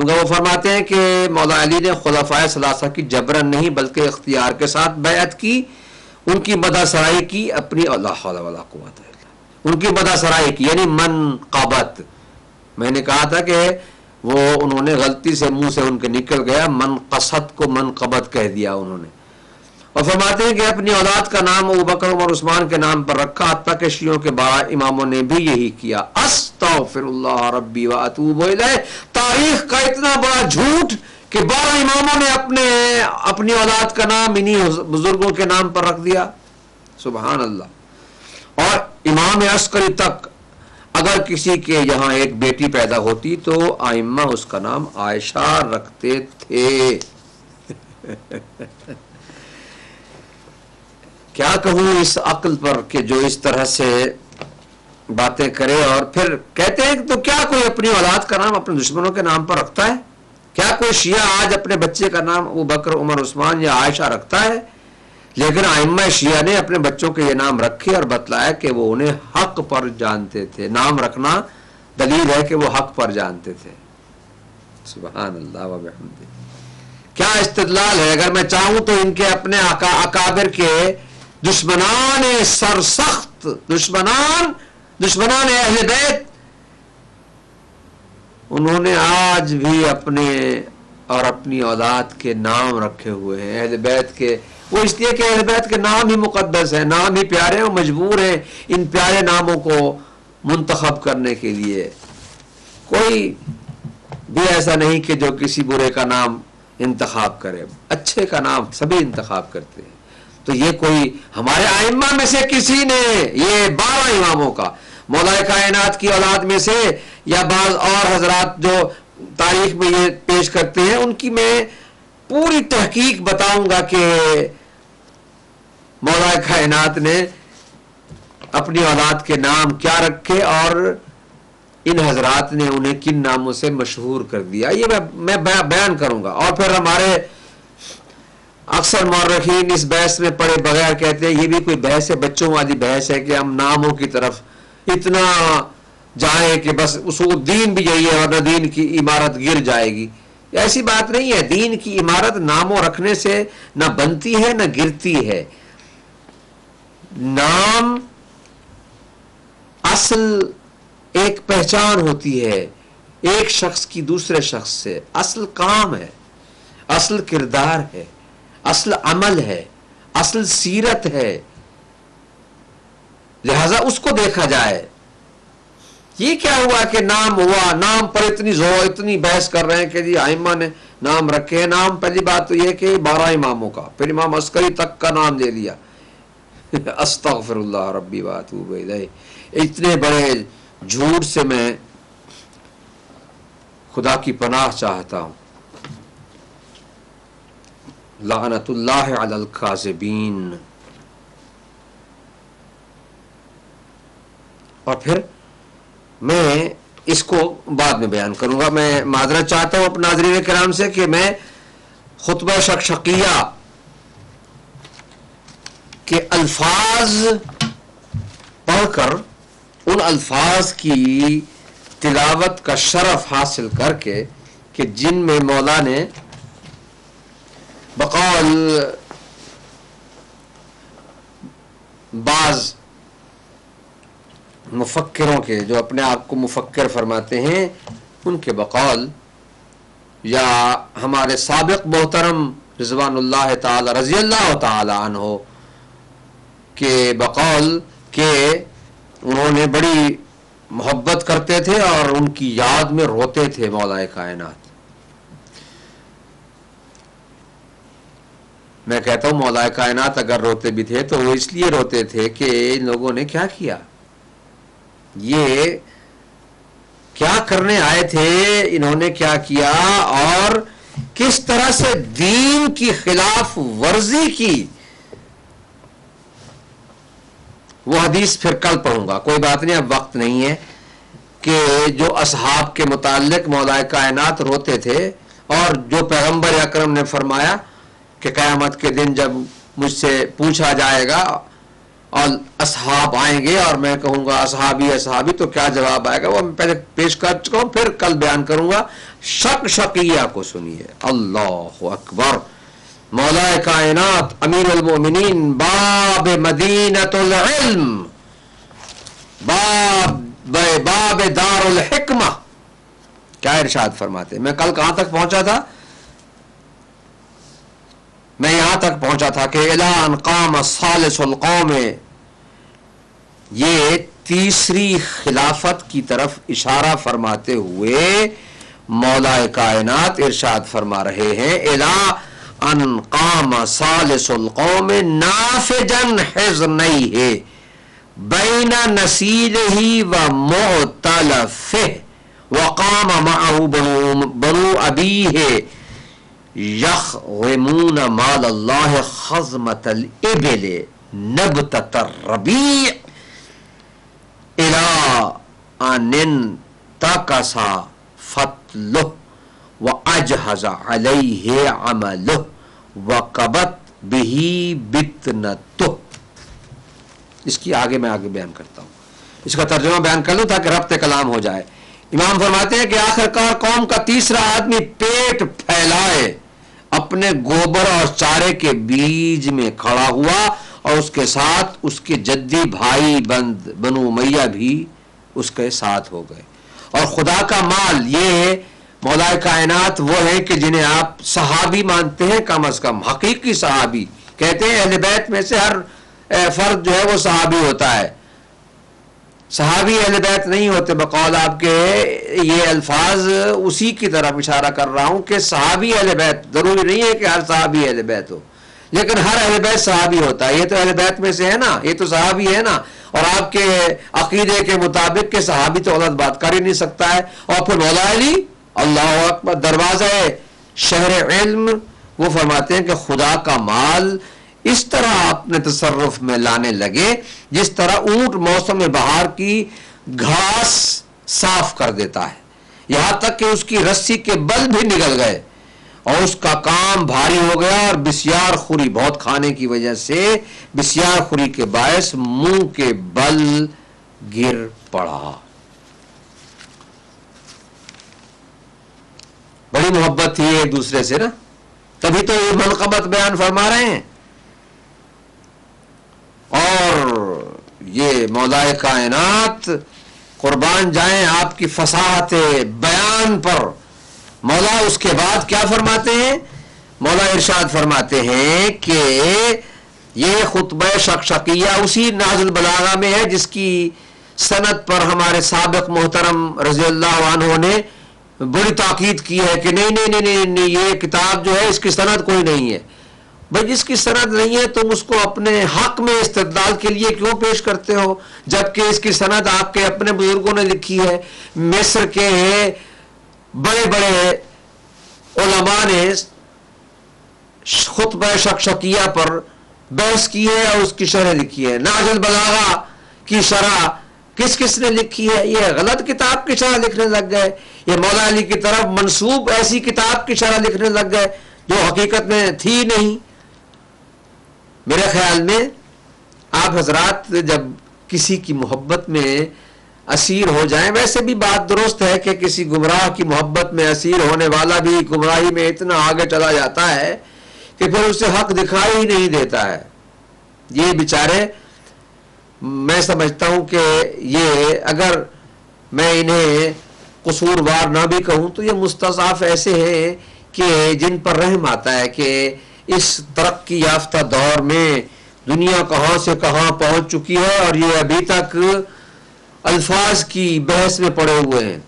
وہ فرماتے ہیں کہ مولا علی نے خلفائے ثلاثہ کی جبرن نہیں بلکہ اختیار کے ساتھ بیعت کی، ان کی مدح سرائی کی، اپنی لا حول ولا قوت الا باللہ، ان کی مدح سرائی کی، یعنی منقبت. میں نے کہا تھا کہ وہ انہوں نے غلطی سے منہ سے ان کے نکل گیا، منقصت کو منقبت کہہ دیا انہوں نے. اور فرماتے ہیں کہ اپنی اولاد کا نام ابوبکر عمر عثمان کے نام پر رکھا، حتیٰ کہ شیعوں کے 12 اماموں نے بھی یہی کیا. استغفر اللہ ربی واتوب الیہ. تاریخ کا اتنا بڑا جھوٹ کہ 12 اماموں نے اپنی اولاد کا نام انہی بزرگوں کے نام پر رکھ دیا. سبحان اللہ. اور امام عسکری تک اگر کسی کے یہاں ایک بیٹی پیدا ہوتی تو ائمہ اس کا نام عائشہ رکھتے تھے. کیا کہوں اس عقل پر کہ جو اس طرح سے باتیں کرے اور پھر کہتے ہیں کہ تو کیا کوئی اپنی اولاد کا نام اپنے دشمنوں کے نام پر رکھتا ہے؟ کیا کوئی شیعہ آج اپنے بچے کا نام ابوبکر عمر عثمان یا عائشہ رکھتا ہے؟ لیکن ائمہ شیعہ نے اپنے بچوں کے یہ نام رکھے اور بتلایا کہ وہ انہیں حق پر جانتے تھے. نام رکھنا دلیل ہے کہ وہ حق پر جانتے تھے. سبحان اللہ و بحمدہ. کیا استدلال ہے. اگر میں چاہوں تو ان کے اپنے اکابر کے دشمنان سرسخت، دشمنان اہل بیت، انہوں نے آج بھی اپنے اور اپنی اولاد کے نام رکھے ہوئے ہیں اہل بیت کے. وہ اس لیے کہ اہل بیت کے نام ہی مقدس ہیں، نام ہی پیارے ہیں، وہ مجبور ہیں ان پیارے ناموں کو منتخب کرنے کے لیے. کوئی بھی ایسا نہیں کہ جو کسی برے کا نام انتخاب کرے، اچھے کا نام سبھی انتخاب کرتے ہیں. تو یہ کوئی ہمارے ائمہ میں سے کسی نے، یہ 12 اماموں کا، مولا کائنات کی اولاد میں سے یا بعض اور حضرات جو تاریخ میں یہ پیش کرتے ہیں، ان کی میں پوری تحقیق بتاؤں گا کہ مولا کائنات نے اپنی اولاد کے نام کیا رکھے اور ان حضرات نے انہیں کن ناموں سے مشہور کر دیا. یہ میں بیان کروں گا. اور پھر ہمارے اکثر مورخین اس بحث میں پڑے بغیر کہتے ہیں یہ بھی کوئی بحث ہے، بچوں والی بحث ہے کہ ہم ناموں کی طرف اتنا جائیں کہ بس اصول دین بھی یہی ہے اور نہ دین کی عمارت گر جائے گی. ایسی بات نہیں ہے. دین کی عمارت ناموں رکھنے سے نہ بنتی ہے نہ گرتی ہے. نام اصل ایک پہچان ہوتی ہے ایک شخص کی دوسرے شخص سے. اصل کام ہے، اصل کردار ہے، اصل عمل ہے، اصل سیرت ہے. لہذا اس کو دیکھا جائے. یہ کیا ہوا کہ نام ہوا، نام پر اتنی بحث کر رہے ہیں کہ جی ائمہ نے نام رکھے ہیں. نام پہلی بات تو یہ کہ 12 اماموں کا، پھر امام عسکری تک کا نام لے لیا. استغفر اللہ ربی واتوب الیہ. اتنے بڑے جھوٹ سے میں خدا کی پناہ چاہتا ہوں. لعنت اللہ علی الکاذبین. اور پھر میں اس کو بعد میں بیان کروں گا. میں معذرت چاہتا ہوں اپنے ناظرین کرام سے کہ میں خطبہ شقشقیہ کے الفاظ پڑھ کر ان الفاظ کی تلاوت کا شرف حاصل کر کے کہ جن میں مولا نے بقول بعض مفکروں کے جو اپنے آپ کو مفکر فرماتے ہیں ان کے بقول، یا ہمارے سابق محترم رضوان اللہ تعالی رضی اللہ تعالی عنہ کے بقول کہ انہوں نے بڑی محبت کرتے تھے اور ان کی یاد میں روتے تھے مولا کائنات. میں کہتا ہوں مولا کائنات اگر روتے بھی تھے تو وہ اس لیے روتے تھے کہ ان لوگوں نے کیا کیا، یہ کیا کرنے آئے تھے، انہوں نے کیا کیا اور کس طرح سے دین کی خلاف ورزی کی. وہ حدیث پھر کل پڑھوں گا، کوئی بات نہیں، اب وقت نہیں ہے. کہ جو اصحاب کے متعلق مولا کائنات روتے تھے اور جو پیغمبر اکرم نے فرمایا کہ قیامت کے دن جب مجھ سے پوچھا جائے گا اور اصحاب آئیں گے اور میں کہوں گا اصحابی اصحابی تو کیا جواب آئے گا وہ میں پہلے پیش کر چکا ہوں، پھر کل بیان کروں گا. شقیہ کو سنیے. اللہ اکبر. مولا کائنات امیر المومنین باب مدینۃ العلم، باب دار الحکمہ کیا ارشاد فرماتے ہیں. میں کل کہاں تک پہنچا تھا؟ میں یہاں تک پہنچا تھا کہ الی ان قام ثالث القوم، یہ تیسری خلافت کی طرف اشارہ فرماتے ہوئے مولا کائنات ارشاد فرما رہے ہیں الی ان قام ثالث القوم نافجا حزنیہ بین نسیلہ و معتلفہ وقام معه بنو ابیہ یخرمون مال اللہ خزمۃ الابل نبتۃ الربیع الی ان انتکس فتلہ واجہز علیہ عملہ وقبت بہ بطنتہ. اس کی میں آگے بیان کرتا ہوں. اس کا ترجمہ بیان کر لوں تاکہ ربط کلام ہو جائے. امام فرماتے ہیں کہ آخرکار قوم کا تیسرا آدمی پیٹ پھیلائے اپنے گوبر اور چارے کے بیج میں کھڑا ہوا، اور اس کے ساتھ اس کے جدی بھائی بنو امیہ بھی اس کے ساتھ ہو گئے. اور خدا کا مال، یہ مولا کائنات وہ ہیں کہ جنہیں آپ صحابی مانتے ہیں، کم از کم حقیقی صحابی کہتے ہیں. اہل بیت میں سے ہر فرد جو ہے وہ صحابی ہوتا ہے. صحابی اہل بیت نہیں ہوتے بقول آپ کے. یہ الفاظ اسی کی طرف اشارہ کر رہا ہوں کہ صحابی اہل بیت، ضروری نہیں ہے کہ ہر صحابی اہل بیت ہو، لیکن ہر اہل بیت صحابی ہوتا ہے. یہ تو اہل بیت میں سے ہے نا، یہ تو صحابی ہے نا. اور آپ کے عقیدے کے مطابق کہ صحابی تو غلط بات کر ہی نہیں سکتا ہے. اور پھر مولا علی اللہ اکبر دروازہ شہر علم، وہ فرماتے ہیں کہ خدا کا مال اس طرح اپنے تصرف میں لانے لگے جس طرح اونٹ موسم بہار کی گھاس صاف کر دیتا ہے، یہاں تک کہ اس کی رسی کے بل بھی نکل گئے اور اس کا کام بھاری ہو گیا. اور بسیار خوری، بہت کھانے کی وجہ سے بسیار خوری کے باعث منہ کے بل گر پڑا. بڑی محبت تھی ایک دوسرے سے نا، تبھی تو یہ منقبت بیان فرما رہے ہیں. اور یہ مولا کائنات قربان جائیں آپ کی فصاحت بیان پر. مولا اس کے بعد کیا فرماتے ہیں؟ مولا ارشاد فرماتے ہیں کہ یہ خطبہ شقشقیہ اسی نہج البلاغہ میں ہے جس کی سند پر ہمارے سابق محترم رضی اللہ عنہ نے بڑی تاکید کی ہے کہ نہیں نہیں نہیں نہیں یہ کتاب جو ہے اس کی سند کوئی نہیں ہے. بھائی جس کی سند نہیں ہے تم اس کو اپنے حق میں استدلال کے لیے کیوں پیش کرتے ہو، جبکہ اس کی سند آپ کے اپنے بزرگوں نے لکھی ہے. مصر کے بڑے بڑے علماء نے خطبہ شقشقیہ پر بحث کی ہے اور اس کی شرح لکھی ہے. نہج البلاغہ کی شرح کس نے لکھی ہے؟ یہ غلط کتاب کی شرح لکھنے لگ گئے. یہ مولا علی کی طرف منسوب ایسی کتاب کی شرح لکھنے لگ گئے جو حقیقت میں تھی نہیں. میرے خیال میں آپ حضرات جب کسی کی محبت میں اسیر ہو جائیں، ویسے بھی بات درست ہے کہ کسی گمراہ کی محبت میں اسیر ہونے والا بھی گمراہی میں اتنا آگے چلا جاتا ہے کہ پھر اسے حق دکھائی ہی نہیں دیتا ہے. یہ بیچارے، میں سمجھتا ہوں کہ یہ اگر میں انہیں قصوروار نہ بھی کہوں تو یہ مستضعف ایسے ہیں کہ جن پر رحم آتا ہے کہ اس ترقی یافتہ دور میں دنیا کہاں سے کہاں پہنچ چکی ہے اور یہ ابھی تک الفاظ کی بحث میں پڑے ہوئے ہیں.